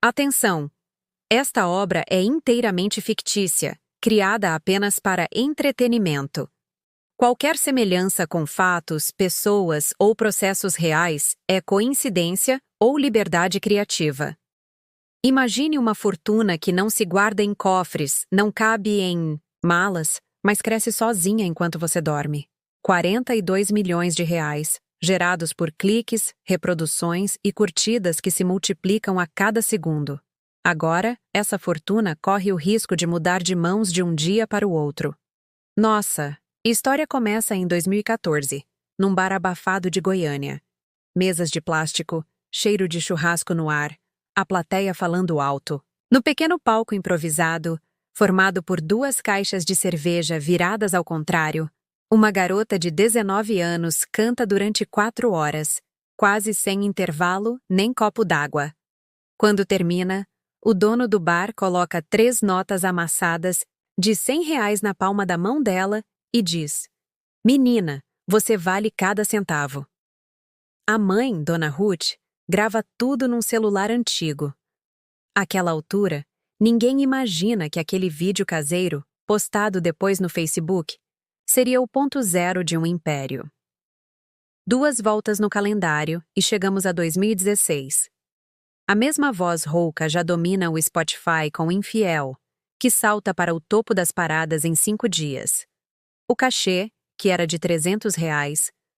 Atenção! Esta obra é inteiramente fictícia, criada apenas para entretenimento. Qualquer semelhança com fatos, pessoas ou processos reais é coincidência ou liberdade criativa. Imagine uma fortuna que não se guarda em cofres, não cabe em malas, mas cresce sozinha enquanto você dorme. 42 milhões de reais, gerados por cliques, reproduções e curtidas que se multiplicam a cada segundo. Agora, essa fortuna corre o risco de mudar de mãos de um dia para o outro. Nossa! A história começa em 2014, num bar abafado de Goiânia. Mesas de plástico, cheiro de churrasco no ar, a plateia falando alto. No pequeno palco improvisado, formado por 2 caixas de cerveja viradas ao contrário, uma garota de 19 anos canta durante 4 horas, quase sem intervalo nem copo d'água. Quando termina, o dono do bar coloca 3 notas amassadas de R$ 100 na palma da mão dela e diz: "Menina, você vale cada centavo." A mãe, Dona Ruth, grava tudo num celular antigo. Àquela altura, ninguém imagina que aquele vídeo caseiro, postado depois no Facebook, seria o ponto zero de um império. 2 voltas no calendário e chegamos a 2016. A mesma voz rouca já domina o Spotify com Infiel, que salta para o topo das paradas em 5 dias. O cachê, que era de R$ 300,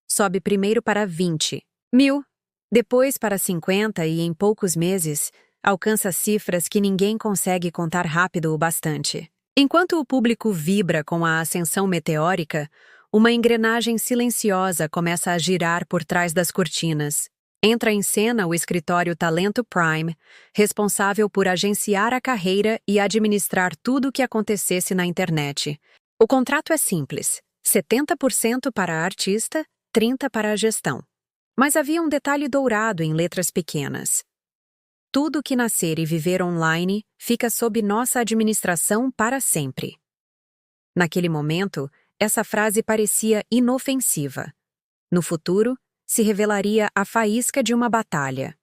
sobe primeiro para 20 mil, depois para 50 e, em poucos meses, alcança cifras que ninguém consegue contar rápido o bastante. Enquanto o público vibra com a ascensão meteórica, uma engrenagem silenciosa começa a girar por trás das cortinas. Entra em cena o escritório Talento Prime, responsável por agenciar a carreira e administrar tudo o que acontecesse na internet. O contrato é simples, 70% para a artista, 30% para a gestão. Mas havia um detalhe dourado em letras pequenas. Tudo que nascer e viver online fica sob nossa administração para sempre. Naquele momento, essa frase parecia inofensiva. No futuro, se revelaria a faísca de uma batalha.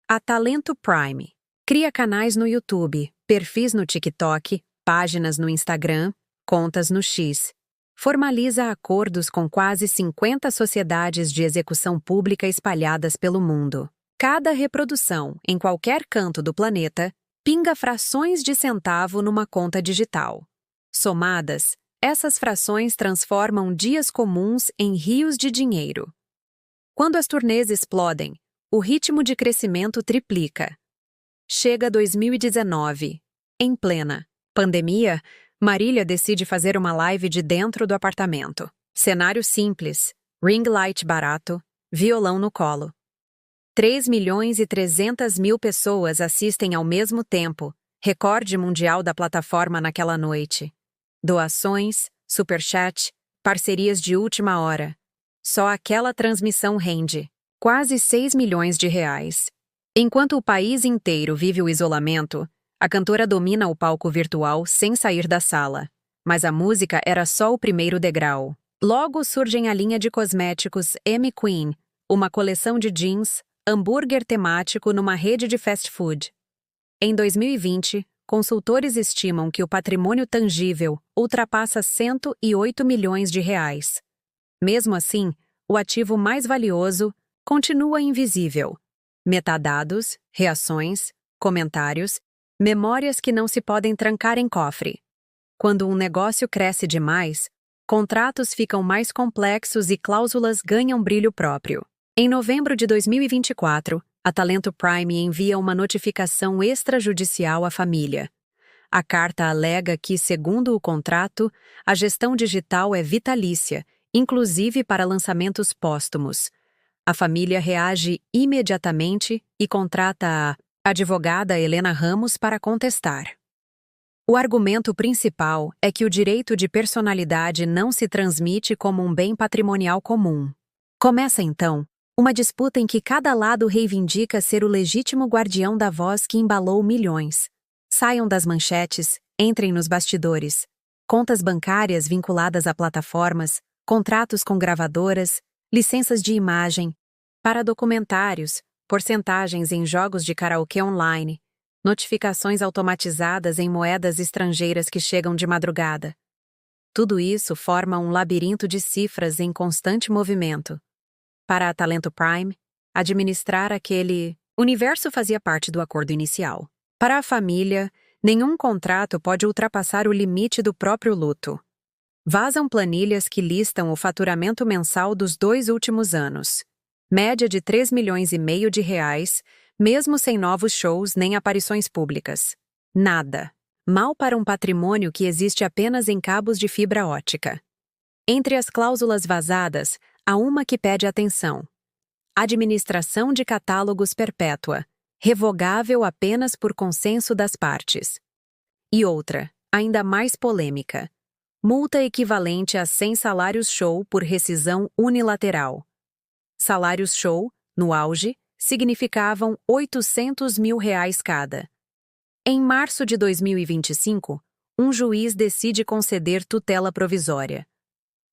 A Talento Prime cria canais no YouTube, perfis no TikTok, páginas no Instagram, contas no X. Formaliza acordos com quase 50 sociedades de execução pública espalhadas pelo mundo. Cada reprodução, em qualquer canto do planeta, pinga frações de centavo numa conta digital. Somadas, essas frações transformam dias comuns em rios de dinheiro. Quando as turnês explodem, o ritmo de crescimento triplica. Chega 2019. Em plena pandemia, Marília decide fazer uma live de dentro do apartamento. Cenário simples, ring light barato, violão no colo. 3.300.000 pessoas assistem ao mesmo tempo, recorde mundial da plataforma naquela noite. Doações, superchat, parcerias de última hora. Só aquela transmissão rende quase R$ 6 milhões. Enquanto o país inteiro vive o isolamento, a cantora domina o palco virtual sem sair da sala. Mas a música era só o primeiro degrau. Logo surgem a linha de cosméticos M Queen, uma coleção de jeans, hambúrguer temático numa rede de fast food. Em 2020, consultores estimam que o patrimônio tangível ultrapassa R$ 108 milhões. Mesmo assim, o ativo mais valioso continua invisível. Metadados, reações, comentários, memórias que não se podem trancar em cofre. Quando um negócio cresce demais, contratos ficam mais complexos e cláusulas ganham brilho próprio. Em novembro de 2024, a Talento Prime envia uma notificação extrajudicial à família. A carta alega que, segundo o contrato, a gestão digital é vitalícia, inclusive para lançamentos póstumos. A família reage imediatamente e contrata a advogada Helena Ramos para contestar. O argumento principal é que o direito de personalidade não se transmite como um bem patrimonial comum. Começa, então, uma disputa em que cada lado reivindica ser o legítimo guardião da voz que embalou milhões. Saiam das manchetes, entrem nos bastidores. Contas bancárias vinculadas a plataformas, contratos com gravadoras, licenças de imagem. Para documentários, porcentagens em jogos de karaokê online, notificações automatizadas em moedas estrangeiras que chegam de madrugada. Tudo isso forma um labirinto de cifras em constante movimento. Para a Talento Prime, administrar aquele universo fazia parte do acordo inicial. Para a família, nenhum contrato pode ultrapassar o limite do próprio luto. Vazam planilhas que listam o faturamento mensal dos 2 últimos anos. Média de 3,5 milhões de reais, mesmo sem novos shows nem aparições públicas. Nada. Mal para um patrimônio que existe apenas em cabos de fibra ótica. Entre as cláusulas vazadas, há uma que pede atenção. Administração de catálogos perpétua, revogável apenas por consenso das partes. E outra, ainda mais polêmica. Multa equivalente a 100 salários-show por rescisão unilateral. Salários-show, no auge, significavam R$ 800 mil cada. Em março de 2025, um juiz decide conceder tutela provisória.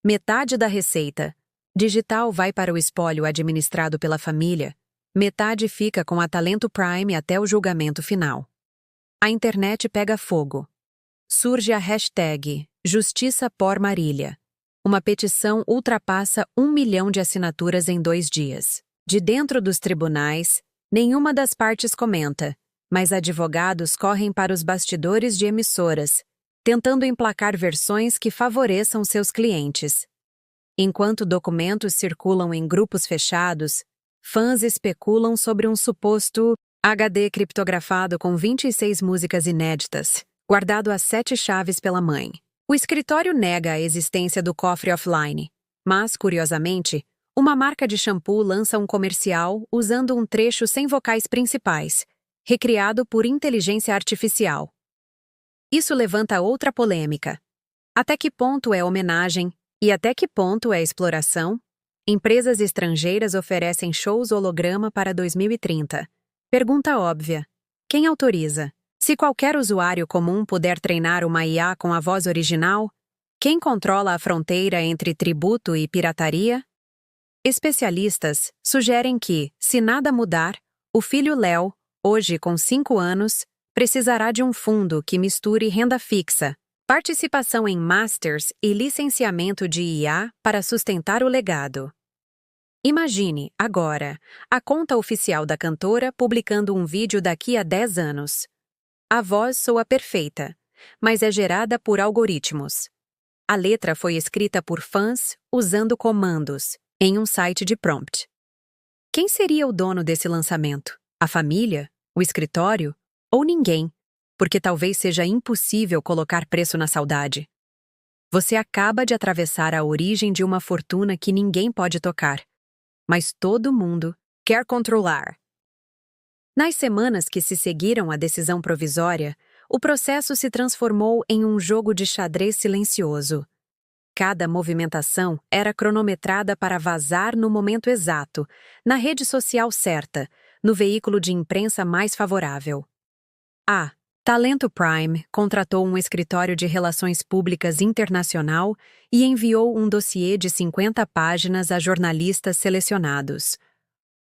Metade da receita digital vai para o espólio administrado pela família, metade fica com a Talento Prime até o julgamento final. A internet pega fogo. Surge a hashtag Justiça por Marília. Uma petição ultrapassa 1 milhão de assinaturas em 2 dias. De dentro dos tribunais, nenhuma das partes comenta, mas advogados correm para os bastidores de emissoras, tentando emplacar versões que favoreçam seus clientes. Enquanto documentos circulam em grupos fechados, fãs especulam sobre um suposto HD criptografado com 26 músicas inéditas, guardado a 7 chaves pela mãe. O escritório nega a existência do cofre offline, mas, curiosamente, uma marca de shampoo lança um comercial usando um trecho sem vocais principais, recriado por inteligência artificial. Isso levanta outra polêmica. Até que ponto é homenagem e até que ponto é exploração? Empresas estrangeiras oferecem shows holograma para 2030. Pergunta óbvia: quem autoriza? Se qualquer usuário comum puder treinar uma IA com a voz original, quem controla a fronteira entre tributo e pirataria? Especialistas sugerem que, se nada mudar, o filho Léo, hoje com 5 anos, precisará de um fundo que misture renda fixa, participação em masters e licenciamento de IA para sustentar o legado. Imagine, agora, a conta oficial da cantora publicando um vídeo daqui a 10 anos. A voz soa perfeita, mas é gerada por algoritmos. A letra foi escrita por fãs usando comandos, em um site de prompt. Quem seria o dono desse lançamento? A família? O escritório? Ou ninguém? Porque talvez seja impossível colocar preço na saudade. Você acaba de atravessar a origem de uma fortuna que ninguém pode tocar. Mas todo mundo quer controlar. Nas semanas que se seguiram à decisão provisória, o processo se transformou em um jogo de xadrez silencioso. Cada movimentação era cronometrada para vazar no momento exato, na rede social certa, no veículo de imprensa mais favorável. A Talento Prime contratou um escritório de relações públicas internacional e enviou um dossiê de 50 páginas a jornalistas selecionados.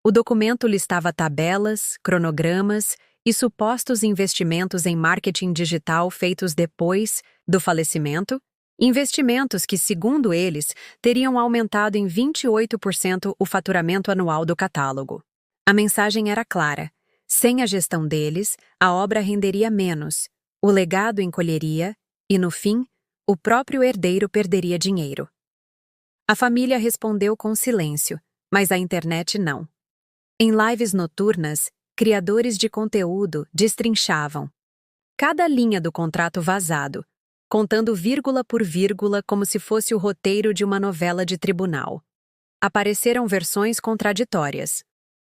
O documento listava tabelas, cronogramas e supostos investimentos em marketing digital feitos depois do falecimento, investimentos que, segundo eles, teriam aumentado em 28% o faturamento anual do catálogo. A mensagem era clara: sem a gestão deles, a obra renderia menos, o legado encolheria e, no fim, o próprio herdeiro perderia dinheiro. A família respondeu com silêncio, mas a internet não. Em lives noturnas, criadores de conteúdo destrinchavam cada linha do contrato vazado, contando vírgula por vírgula como se fosse o roteiro de uma novela de tribunal. Apareceram versões contraditórias.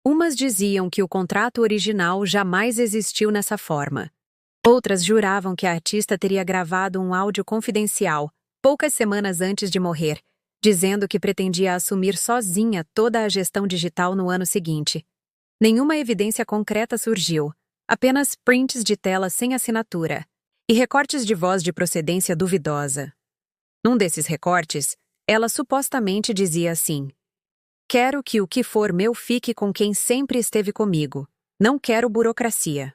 Umas diziam que o contrato original jamais existiu nessa forma. Outras juravam que a artista teria gravado um áudio confidencial, poucas semanas antes de morrer, dizendo que pretendia assumir sozinha toda a gestão digital no ano seguinte. Nenhuma evidência concreta surgiu, apenas prints de tela sem assinatura e recortes de voz de procedência duvidosa. Num desses recortes, ela supostamente dizia assim: Quero que o que for meu fique com quem sempre esteve comigo. Não quero burocracia.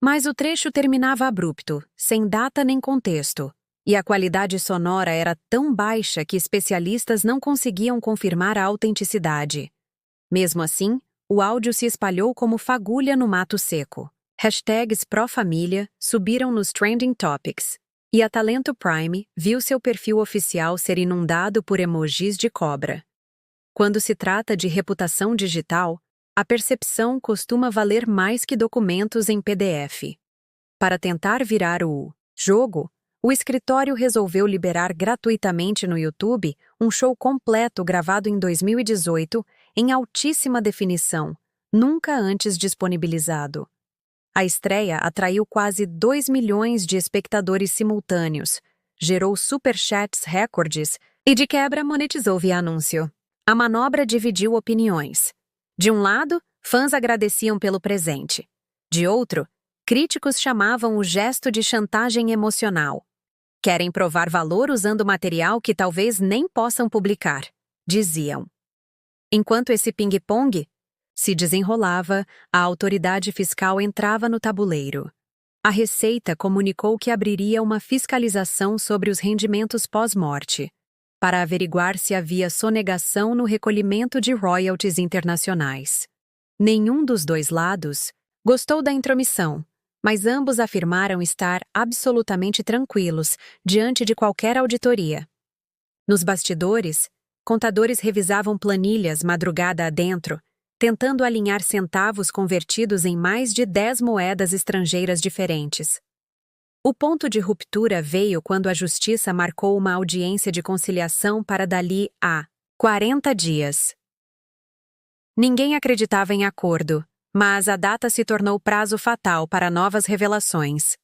Mas o trecho terminava abrupto, sem data nem contexto, e a qualidade sonora era tão baixa que especialistas não conseguiam confirmar a autenticidade. Mesmo assim, o áudio se espalhou como fagulha no mato seco. Hashtags pró-família subiram nos trending topics, e a Talento Prime viu seu perfil oficial ser inundado por emojis de cobra. Quando se trata de reputação digital, a percepção costuma valer mais que documentos em PDF. Para tentar virar o jogo, o escritório resolveu liberar gratuitamente no YouTube um show completo gravado em 2018 em altíssima definição, nunca antes disponibilizado. A estreia atraiu quase 2 milhões de espectadores simultâneos, gerou superchats recordes e, de quebra, monetizou via anúncio. A manobra dividiu opiniões. De um lado, fãs agradeciam pelo presente. De outro, críticos chamavam o gesto de chantagem emocional. Querem provar valor usando material que talvez nem possam publicar, diziam. Enquanto esse ping-pong se desenrolava, a autoridade fiscal entrava no tabuleiro. A Receita comunicou que abriria uma fiscalização sobre os rendimentos pós-morte, para averiguar se havia sonegação no recolhimento de royalties internacionais. Nenhum dos dois lados gostou da intromissão, mas ambos afirmaram estar absolutamente tranquilos diante de qualquer auditoria. Nos bastidores, contadores revisavam planilhas madrugada adentro, tentando alinhar centavos convertidos em mais de 10 moedas estrangeiras diferentes. O ponto de ruptura veio quando a Justiça marcou uma audiência de conciliação para dali a 40 dias. Ninguém acreditava em acordo, mas a data se tornou prazo fatal para novas revelações.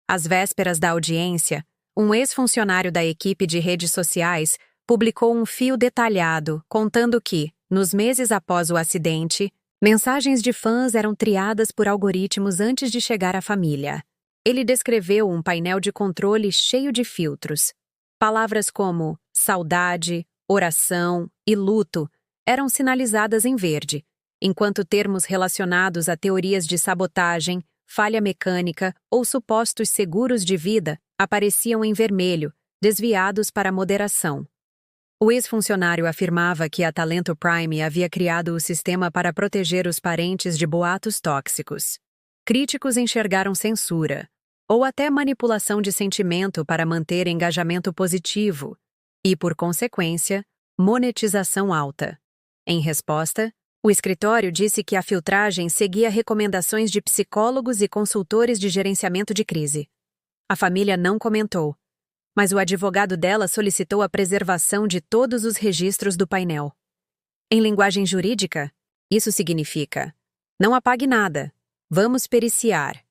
Às vésperas da audiência, um ex-funcionário da equipe de redes sociais publicou um fio detalhado contando que, nos meses após o acidente, mensagens de fãs eram triadas por algoritmos antes de chegar à família. Ele descreveu um painel de controle cheio de filtros. Palavras como saudade, oração e luto eram sinalizadas em verde, enquanto termos relacionados a teorias de sabotagem, falha mecânica ou supostos seguros de vida apareciam em vermelho, desviados para moderação. O ex-funcionário afirmava que a Talento Prime havia criado o sistema para proteger os parentes de boatos tóxicos. Críticos enxergaram censura, ou até manipulação de sentimento para manter engajamento positivo e, por consequência, monetização alta. Em resposta, o escritório disse que a filtragem seguia recomendações de psicólogos e consultores de gerenciamento de crise. A família não comentou, mas o advogado dela solicitou a preservação de todos os registros do painel. Em linguagem jurídica, isso significa: não apague nada, vamos periciar.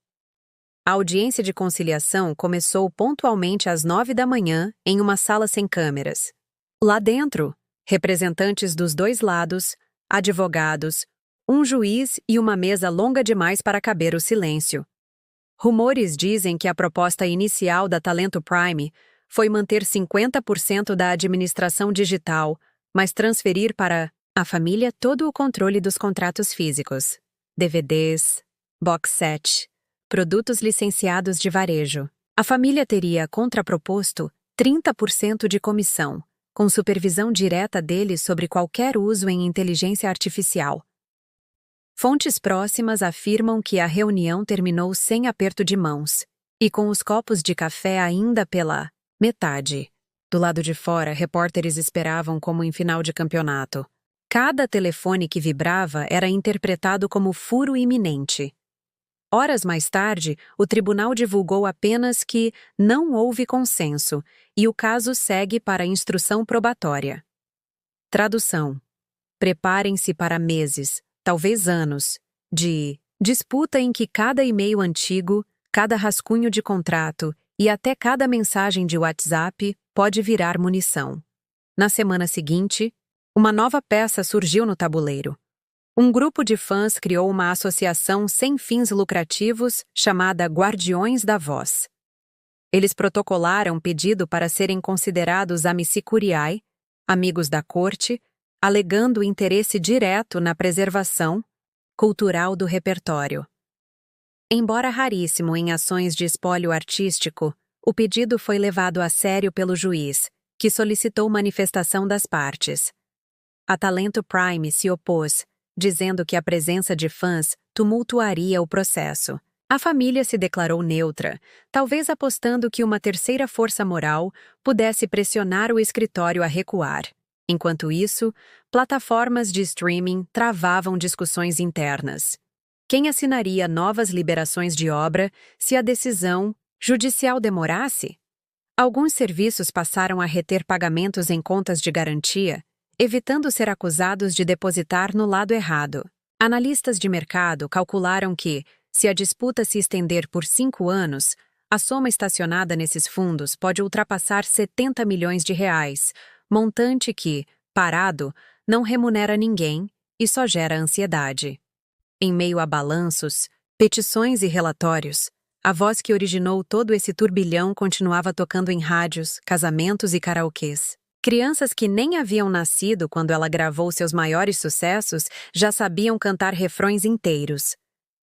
A audiência de conciliação começou pontualmente às 9 da manhã em uma sala sem câmeras. Lá dentro, representantes dos dois lados, advogados, um juiz e uma mesa longa demais para caber o silêncio. Rumores dizem que a proposta inicial da Talento Prime foi manter 50% da administração digital, mas transferir para a família todo o controle dos contratos físicos, DVDs, box set, produtos licenciados de varejo. A família teria contraproposto 30% de comissão, com supervisão direta deles sobre qualquer uso em inteligência artificial. Fontes próximas afirmam que a reunião terminou sem aperto de mãos, e com os copos de café ainda pela metade. Do lado de fora, repórteres esperavam como em final de campeonato. Cada telefone que vibrava era interpretado como furo iminente. Horas mais tarde, o tribunal divulgou apenas que não houve consenso e o caso segue para instrução probatória. Tradução: preparem-se para meses, talvez anos, de disputa em que cada e-mail antigo, cada rascunho de contrato e até cada mensagem de WhatsApp pode virar munição. Na semana seguinte, uma nova peça surgiu no tabuleiro. Um grupo de fãs criou uma associação sem fins lucrativos chamada Guardiões da Voz. Eles protocolaram pedido para serem considerados amici curiae, amigos da corte, alegando interesse direto na preservação cultural do repertório. Embora raríssimo em ações de espólio artístico, o pedido foi levado a sério pelo juiz, que solicitou manifestação das partes. A Talento Prime se opôs, dizendo que a presença de fãs tumultuaria o processo. A família se declarou neutra, talvez apostando que uma terceira força moral pudesse pressionar o escritório a recuar. Enquanto isso, plataformas de streaming travavam discussões internas. Quem assinaria novas liberações de obra se a decisão judicial demorasse? Alguns serviços passaram a reter pagamentos em contas de garantia, evitando ser acusados de depositar no lado errado. Analistas de mercado calcularam que, se a disputa se estender por 5 anos, a soma estacionada nesses fundos pode ultrapassar 70 milhões de reais, montante que, parado, não remunera ninguém e só gera ansiedade. Em meio a balanços, petições e relatórios, a voz que originou todo esse turbilhão continuava tocando em rádios, casamentos e karaokês. Crianças que nem haviam nascido quando ela gravou seus maiores sucessos já sabiam cantar refrões inteiros.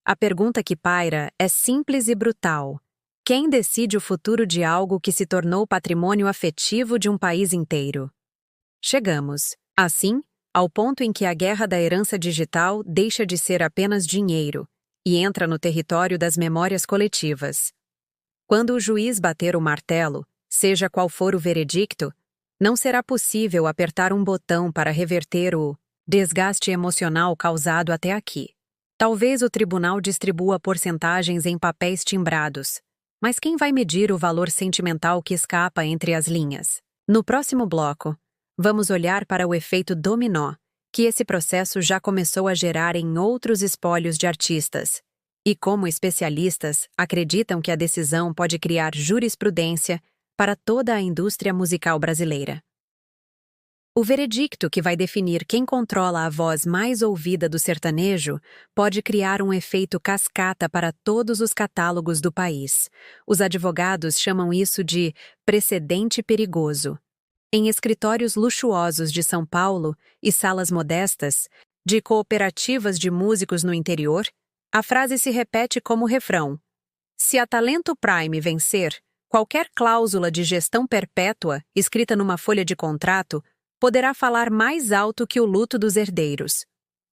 A pergunta que paira é simples e brutal. Quem decide o futuro de algo que se tornou patrimônio afetivo de um país inteiro? Chegamos, assim, ao ponto em que a guerra da herança digital deixa de ser apenas dinheiro e entra no território das memórias coletivas. Quando o juiz bater o martelo, seja qual for o veredicto, não será possível apertar um botão para reverter o desgaste emocional causado até aqui. Talvez o tribunal distribua porcentagens em papéis timbrados, mas quem vai medir o valor sentimental que escapa entre as linhas? No próximo bloco, vamos olhar para o efeito dominó que esse processo já começou a gerar em outros espólios de artistas, e como especialistas acreditam que a decisão pode criar jurisprudência para toda a indústria musical brasileira. O veredicto que vai definir quem controla a voz mais ouvida do sertanejo pode criar um efeito cascata para todos os catálogos do país. Os advogados chamam isso de precedente perigoso. Em escritórios luxuosos de São Paulo e salas modestas, de cooperativas de músicos no interior, a frase se repete como refrão: se a Talento Prime vencer, qualquer cláusula de gestão perpétua escrita numa folha de contrato poderá falar mais alto que o luto dos herdeiros.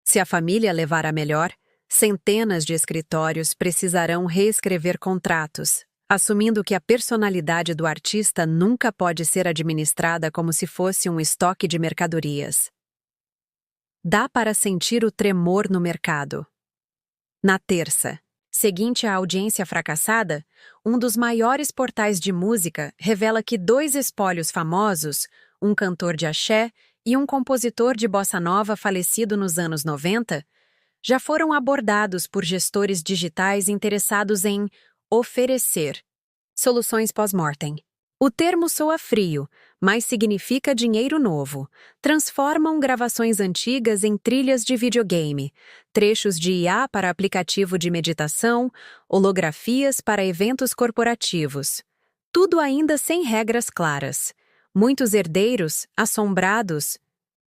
Se a família levar a melhor, centenas de escritórios precisarão reescrever contratos, assumindo que a personalidade do artista nunca pode ser administrada como se fosse um estoque de mercadorias. Dá para sentir o tremor no mercado. Na terça, seguinte à audiência fracassada, um dos maiores portais de música revela que 2 espólios famosos, um cantor de axé e um compositor de bossa nova falecido nos anos 90, já foram abordados por gestores digitais interessados em oferecer soluções pós-mortem. O termo soa frio, mas significa dinheiro novo. Transformam gravações antigas em trilhas de videogame, trechos de IA para aplicativo de meditação, holografias para eventos corporativos. Tudo ainda sem regras claras. Muitos herdeiros, assombrados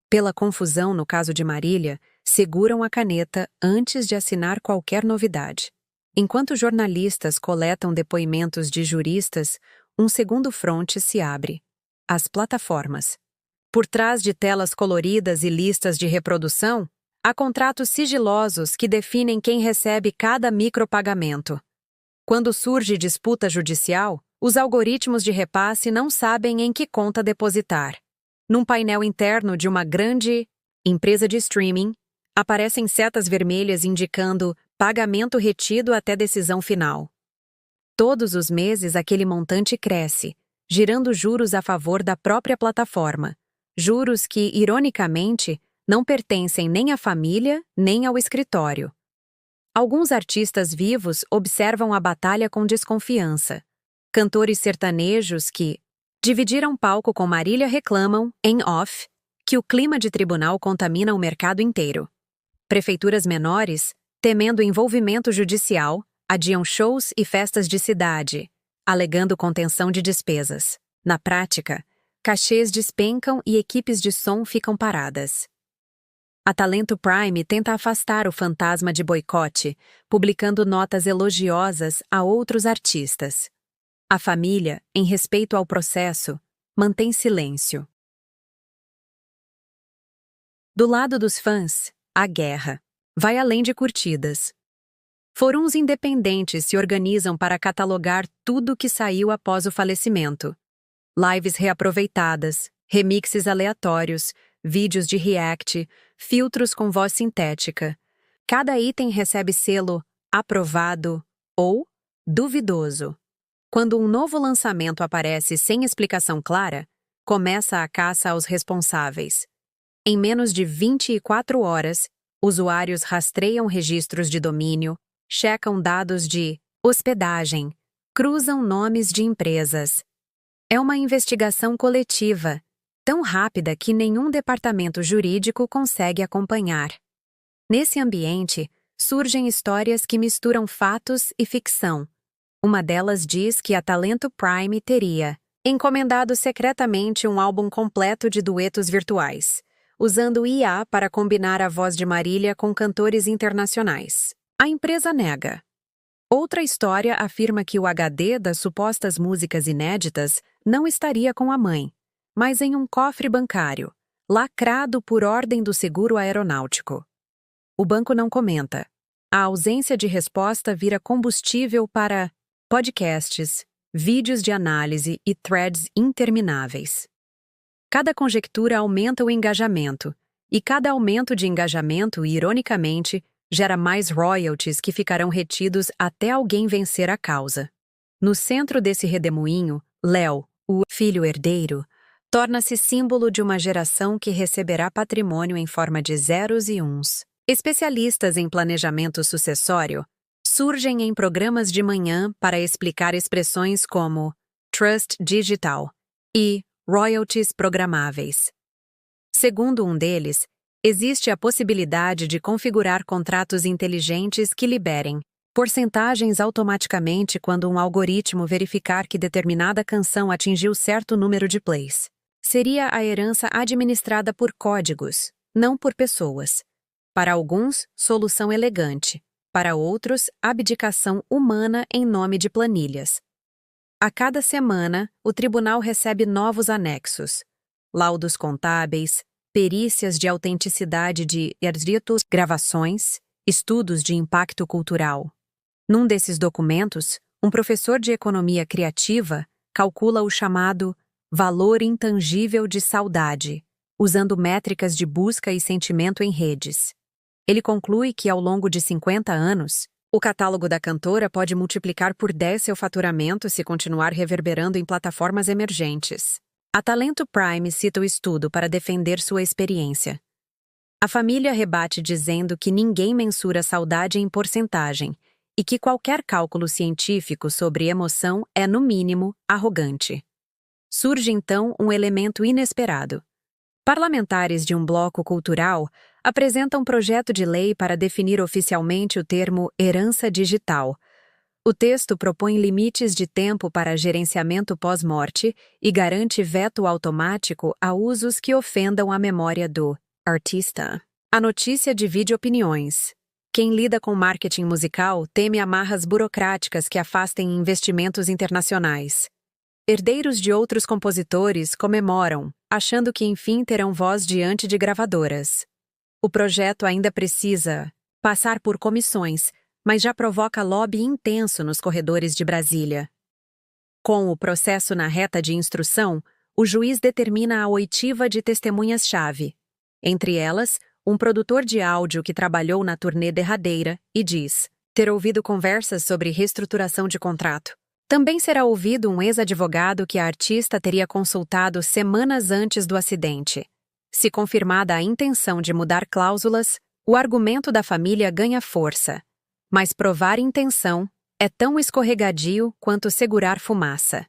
pela confusão no caso de Marília, seguram a caneta antes de assinar qualquer novidade. Enquanto jornalistas coletam depoimentos de juristas, um segundo fronte se abre: as plataformas. Por trás de telas coloridas e listas de reprodução, há contratos sigilosos que definem quem recebe cada micropagamento. Quando surge disputa judicial, os algoritmos de repasse não sabem em que conta depositar. Num painel interno de uma grande empresa de streaming, aparecem setas vermelhas indicando pagamento retido até decisão final. Todos os meses aquele montante cresce, girando juros a favor da própria plataforma. Juros que, ironicamente, não pertencem nem à família nem ao escritório. Alguns artistas vivos observam a batalha com desconfiança. Cantores sertanejos que dividiram palco com Marília reclamam, em off, que o clima de tribunal contamina o mercado inteiro. Prefeituras menores, temendo envolvimento judicial, adiam shows e festas de cidade, alegando contenção de despesas. Na prática, cachês despencam e equipes de som ficam paradas. A Talento Prime tenta afastar o fantasma de boicote, publicando notas elogiosas a outros artistas. A família, em respeito ao processo, mantém silêncio. Do lado dos fãs, a guerra vai além de curtidas. Fóruns independentes se organizam para catalogar tudo que saiu após o falecimento. Lives reaproveitadas, remixes aleatórios, vídeos de react, filtros com voz sintética. Cada item recebe selo aprovado ou duvidoso. Quando um novo lançamento aparece sem explicação clara, começa a caça aos responsáveis. Em menos de 24 horas, usuários rastreiam registros de domínio, checam dados de hospedagem, cruzam nomes de empresas. É uma investigação coletiva, tão rápida que nenhum departamento jurídico consegue acompanhar. Nesse ambiente, surgem histórias que misturam fatos e ficção. Uma delas diz que a Talento Prime teria encomendado secretamente um álbum completo de duetos virtuais, usando IA para combinar a voz de Marília com cantores internacionais. A empresa nega. Outra história afirma que o HD das supostas músicas inéditas não estaria com a mãe, mas em um cofre bancário, lacrado por ordem do seguro aeronáutico. O banco não comenta. A ausência de resposta vira combustível para podcasts, vídeos de análise e threads intermináveis. Cada conjectura aumenta o engajamento, e cada aumento de engajamento, ironicamente, gera mais royalties que ficarão retidos até alguém vencer a causa. No centro desse redemoinho, Léo, o filho herdeiro, torna-se símbolo de uma geração que receberá patrimônio em forma de zeros e uns. Especialistas em planejamento sucessório surgem em programas de manhã para explicar expressões como trust digital e royalties programáveis. Segundo um deles, existe a possibilidade de configurar contratos inteligentes que liberem porcentagens automaticamente quando um algoritmo verificar que determinada canção atingiu certo número de plays. Seria a herança administrada por códigos, não por pessoas. Para alguns, solução elegante. Para outros, abdicação humana em nome de planilhas. A cada semana, o tribunal recebe novos anexos, laudos contábeis, perícias de autenticidade de escritos, gravações, estudos de impacto cultural. Num desses documentos, um professor de economia criativa calcula o chamado valor intangível de saudade, usando métricas de busca e sentimento em redes. Ele conclui que, ao longo de 50 anos, o catálogo da cantora pode multiplicar por 10 seu faturamento se continuar reverberando em plataformas emergentes. A Talento Prime cita o estudo para defender sua experiência. A família rebate dizendo que ninguém mensura saudade em porcentagem e que qualquer cálculo científico sobre emoção é, no mínimo, arrogante. Surge então um elemento inesperado. Parlamentares de um bloco cultural apresentam um projeto de lei para definir oficialmente o termo herança digital. O texto propõe limites de tempo para gerenciamento pós-morte e garante veto automático a usos que ofendam a memória do artista. A notícia divide opiniões. Quem lida com marketing musical teme amarras burocráticas que afastem investimentos internacionais. Herdeiros de outros compositores comemoram, achando que enfim terão voz diante de gravadoras. O projeto ainda precisa passar por comissões, mas já provoca lobby intenso nos corredores de Brasília. Com o processo na reta de instrução, o juiz determina a oitiva de testemunhas-chave. Entre elas, um produtor de áudio que trabalhou na turnê derradeira e diz ter ouvido conversas sobre reestruturação de contrato. Também será ouvido um ex-advogado que a artista teria consultado semanas antes do acidente. Se confirmada a intenção de mudar cláusulas, o argumento da família ganha força. Mas provar intenção é tão escorregadio quanto segurar fumaça.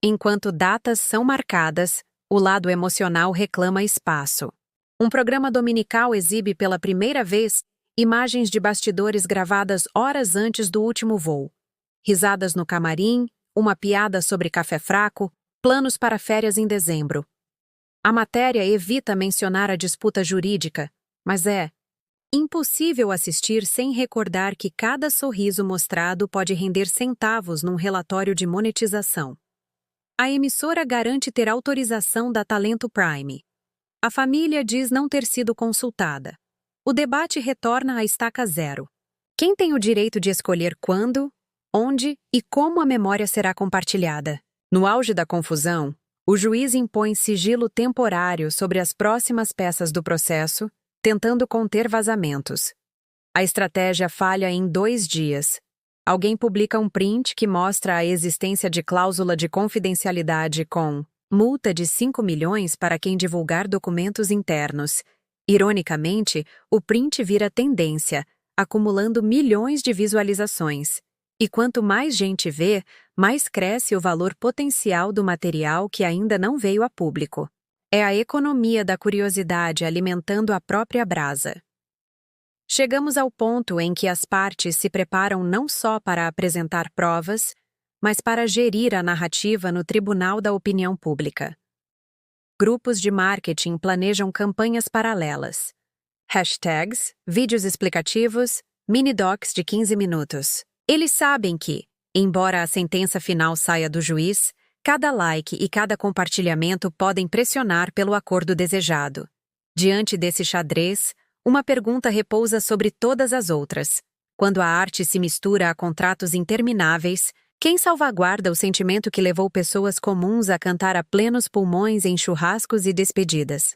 Enquanto datas são marcadas, o lado emocional reclama espaço. Um programa dominical exibe pela primeira vez imagens de bastidores gravadas horas antes do último voo. Risadas no camarim, uma piada sobre café fraco, planos para férias em dezembro. A matéria evita mencionar a disputa jurídica, Mas é impossível assistir sem recordar que cada sorriso mostrado pode render centavos num relatório de monetização. A emissora garante ter autorização da Talento Prime. A família diz não ter sido consultada. O debate retorna à estaca zero. Quem tem o direito de escolher quando, onde e como a memória será compartilhada? No auge da confusão, o juiz impõe sigilo temporário sobre as próximas peças do processo, tentando conter vazamentos. A estratégia falha em 2 dias. Alguém publica um print que mostra a existência de cláusula de confidencialidade com multa de 5 milhões para quem divulgar documentos internos. Ironicamente, o print vira tendência, acumulando milhões de visualizações. E quanto mais gente vê, mais cresce o valor potencial do material que ainda não veio a público. É a economia da curiosidade alimentando a própria brasa. Chegamos ao ponto em que as partes se preparam não só para apresentar provas, mas para gerir a narrativa no tribunal da opinião pública. Grupos de marketing planejam campanhas paralelas. Hashtags, vídeos explicativos, mini-docs de 15 minutos. Eles sabem que, embora a sentença final saia do juiz, cada like e cada compartilhamento podem pressionar pelo acordo desejado. Diante desse xadrez, uma pergunta repousa sobre todas as outras. Quando a arte se mistura a contratos intermináveis, quem salvaguarda o sentimento que levou pessoas comuns a cantar a plenos pulmões em churrascos e despedidas?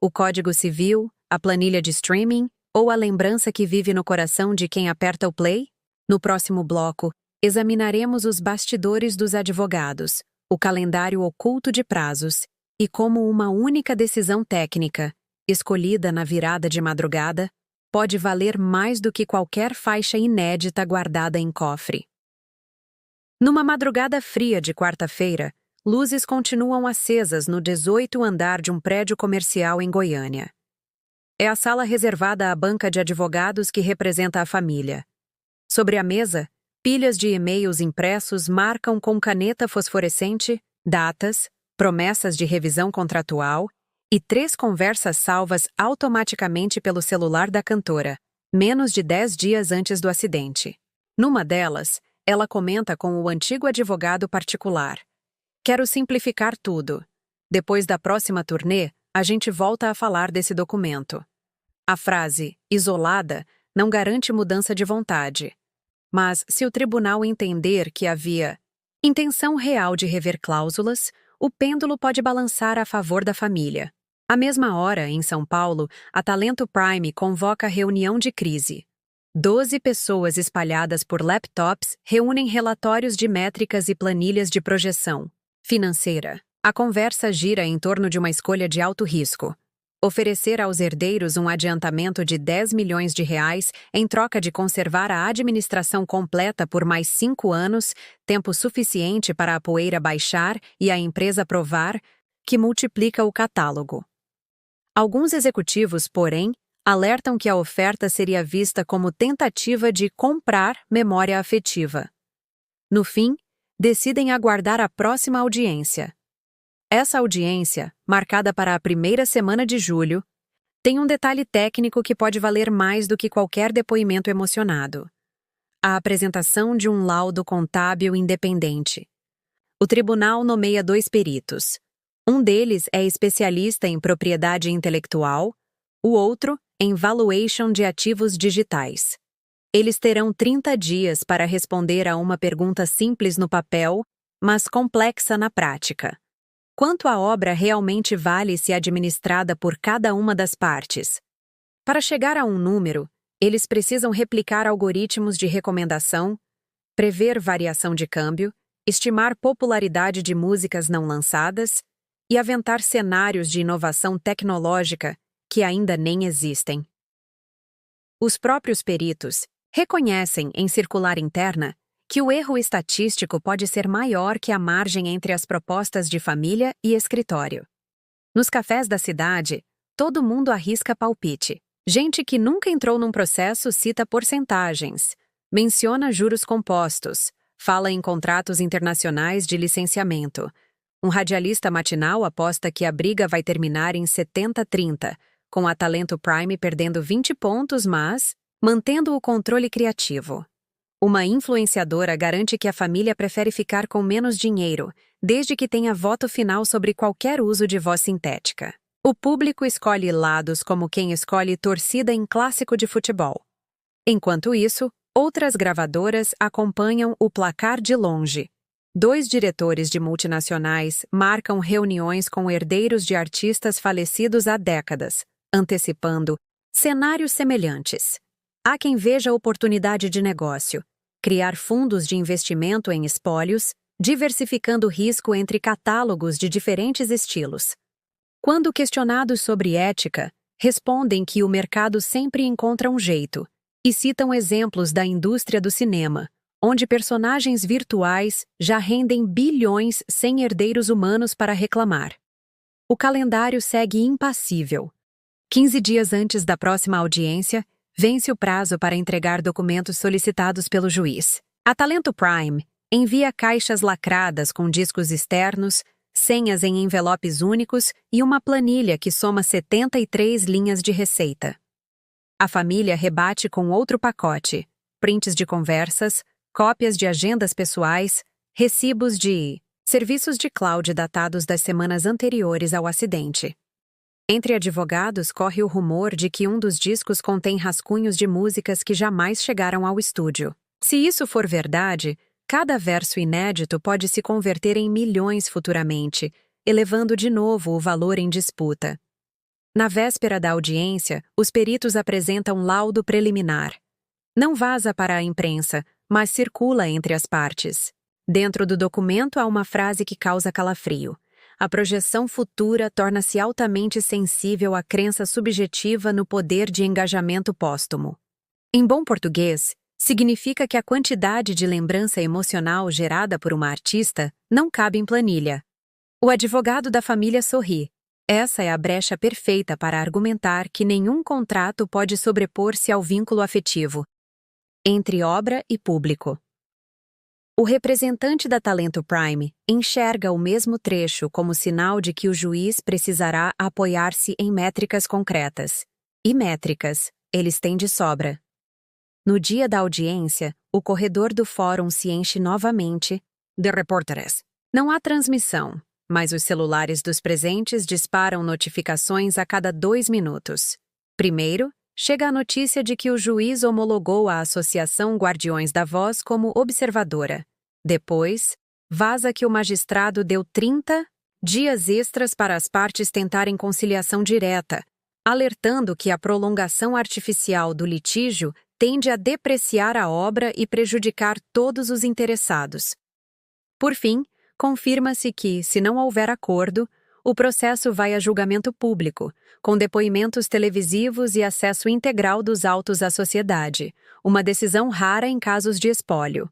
O Código Civil, a planilha de streaming ou a lembrança que vive no coração de quem aperta o play? No próximo bloco, examinaremos os bastidores dos advogados, o calendário oculto de prazos e como uma única decisão técnica, escolhida na virada de madrugada, pode valer mais do que qualquer faixa inédita guardada em cofre. Numa madrugada fria de quarta-feira, luzes continuam acesas no 18º andar de um prédio comercial em Goiânia. É a sala reservada à banca de advogados que representa a família. Sobre a mesa, pilhas de e-mails impressos marcam com caneta fosforescente datas, promessas de revisão contratual e 3 conversas salvas automaticamente pelo celular da cantora, menos de 10 dias antes do acidente. Numa delas, ela comenta com o antigo advogado particular: "Quero simplificar tudo. Depois da próxima turnê, a gente volta a falar desse documento." A frase, isolada, não garante mudança de vontade. Mas, se o tribunal entender que havia intenção real de rever cláusulas, o pêndulo pode balançar a favor da família. À mesma hora, em São Paulo, a Talento Prime convoca reunião de crise. 12 pessoas espalhadas por laptops reúnem relatórios de métricas e planilhas de projeção financeira. A conversa gira em torno de uma escolha de alto risco: oferecer aos herdeiros um adiantamento de R$10 milhões em troca de conservar a administração completa por mais 5 anos, tempo suficiente para a poeira baixar e a empresa provar que multiplica o catálogo. Alguns executivos, porém, alertam que a oferta seria vista como tentativa de comprar memória afetiva. No fim, decidem aguardar a próxima audiência. Essa audiência, marcada para a primeira semana de julho, tem um detalhe técnico que pode valer mais do que qualquer depoimento emocionado: a apresentação de um laudo contábil independente. O tribunal nomeia 2 peritos. Um deles é especialista em propriedade intelectual, o outro em valuation de ativos digitais. Eles terão 30 dias para responder a uma pergunta simples no papel, mas complexa na prática: quanto a obra realmente vale se administrada por cada uma das partes? Para chegar a um número, eles precisam replicar algoritmos de recomendação, prever variação de câmbio, estimar popularidade de músicas não lançadas e aventar cenários de inovação tecnológica que ainda nem existem. Os próprios peritos reconhecem em circular interna que o erro estatístico pode ser maior que a margem entre as propostas de família e escritório. Nos cafés da cidade, todo mundo arrisca palpite. Gente que nunca entrou num processo cita porcentagens, menciona juros compostos, fala em contratos internacionais de licenciamento. Um radialista matinal aposta que a briga vai terminar em 70-30, com a Talento Prime perdendo 20 pontos, mas mantendo o controle criativo. Uma influenciadora garante que a família prefere ficar com menos dinheiro, desde que tenha voto final sobre qualquer uso de voz sintética. O público escolhe lados como quem escolhe torcida em clássico de futebol. Enquanto isso, outras gravadoras acompanham o placar de longe. 2 diretores de multinacionais marcam reuniões com herdeiros de artistas falecidos há décadas, antecipando cenários semelhantes. Há quem veja oportunidade de negócio, criar fundos de investimento em espólios, diversificando o risco entre catálogos de diferentes estilos. Quando questionados sobre ética, respondem que o mercado sempre encontra um jeito, e citam exemplos da indústria do cinema, onde personagens virtuais já rendem bilhões sem herdeiros humanos para reclamar. O calendário segue impassível. 15 dias antes da próxima audiência, vence o prazo para entregar documentos solicitados pelo juiz. A Talento Prime envia caixas lacradas com discos externos, senhas em envelopes únicos e uma planilha que soma 73 linhas de receita. A família rebate com outro pacote: prints de conversas, cópias de agendas pessoais, recibos de serviços de cloud datados das semanas anteriores ao acidente. Entre advogados corre o rumor de que um dos discos contém rascunhos de músicas que jamais chegaram ao estúdio. Se isso for verdade, cada verso inédito pode se converter em milhões futuramente, elevando de novo o valor em disputa. Na véspera da audiência, os peritos apresentam laudo preliminar. Não vaza para a imprensa, mas circula entre as partes. Dentro do documento há uma frase que causa calafrio. A projeção futura torna-se altamente sensível à crença subjetiva no poder de engajamento póstumo. Em bom português, significa que a quantidade de lembrança emocional gerada por uma artista não cabe em planilha. O advogado da família sorri. Essa é a brecha perfeita para argumentar que nenhum contrato pode sobrepor-se ao vínculo afetivo entre obra e público. O representante da Talento Prime enxerga o mesmo trecho como sinal de que o juiz precisará apoiar-se em métricas concretas. E métricas, eles têm de sobra. No dia da audiência, o corredor do fórum se enche novamente de repórteres. Não há transmissão, mas os celulares dos presentes disparam notificações a cada 2 minutos. Primeiro, chega a notícia de que o juiz homologou a Associação Guardiões da Voz como observadora. Depois, vaza que o magistrado deu 30 dias extras para as partes tentarem conciliação direta, alertando que a prolongação artificial do litígio tende a depreciar a obra e prejudicar todos os interessados. Por fim, confirma-se que, se não houver acordo, o processo vai a julgamento público, com depoimentos televisivos e acesso integral dos autos à sociedade, uma decisão rara em casos de espólio.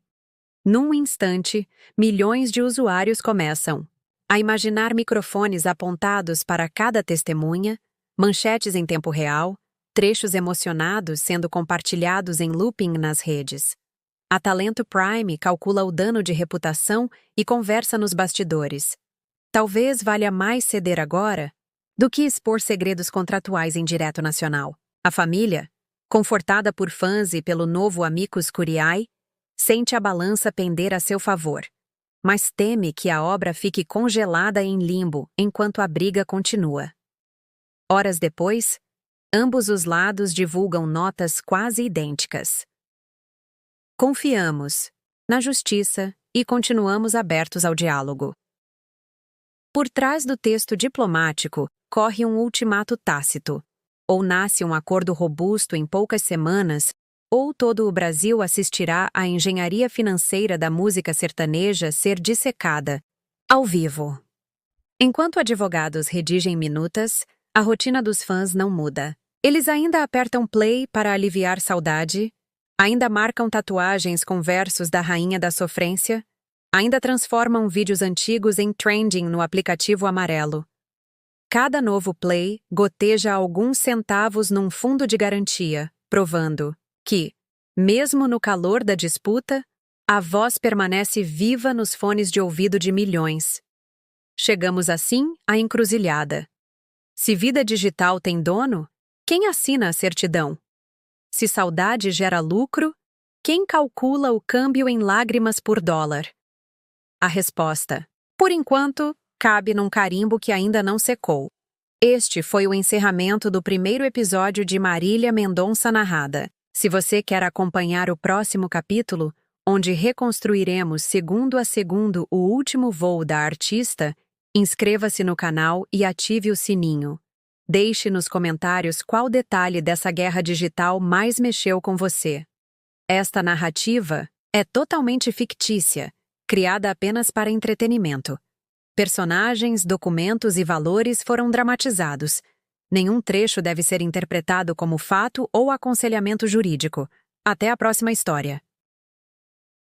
Num instante, milhões de usuários começam a imaginar microfones apontados para cada testemunha, manchetes em tempo real, trechos emocionados sendo compartilhados em looping nas redes. A Talento Prime calcula o dano de reputação e conversa nos bastidores. Talvez valha mais ceder agora do que expor segredos contratuais em direto nacional. A família, confortada por fãs e pelo novo amicus curiae, sente a balança pender a seu favor, mas teme que a obra fique congelada em limbo enquanto a briga continua. Horas depois, ambos os lados divulgam notas quase idênticas. Confiamos na justiça e continuamos abertos ao diálogo. Por trás do texto diplomático, corre um ultimato tácito. Ou nasce um acordo robusto em poucas semanas, ou todo o Brasil assistirá à engenharia financeira da música sertaneja ser dissecada, ao vivo. Enquanto advogados redigem minutas, a rotina dos fãs não muda. Eles ainda apertam play para aliviar saudade, ainda marcam tatuagens com versos da Rainha da Sofrência, ainda transformam vídeos antigos em trending no aplicativo amarelo. Cada novo play goteja alguns centavos num fundo de garantia, provando que, mesmo no calor da disputa, a voz permanece viva nos fones de ouvido de milhões. Chegamos assim à encruzilhada. Se vida digital tem dono, Quem assina a certidão? Se saudade gera lucro, quem calcula o câmbio em lágrimas por dólar? A resposta: por enquanto, cabe num carimbo que ainda não secou. Este foi o encerramento do primeiro episódio de Marília Mendonça Narrada. Se você quer acompanhar o próximo capítulo, onde reconstruiremos segundo a segundo o último voo da artista, inscreva-se no canal e ative o sininho. Deixe nos comentários qual detalhe dessa guerra digital mais mexeu com você. Esta narrativa é totalmente fictícia, criada apenas para entretenimento. Personagens, documentos e valores foram dramatizados. Nenhum trecho deve ser interpretado como fato ou aconselhamento jurídico. Até a próxima história.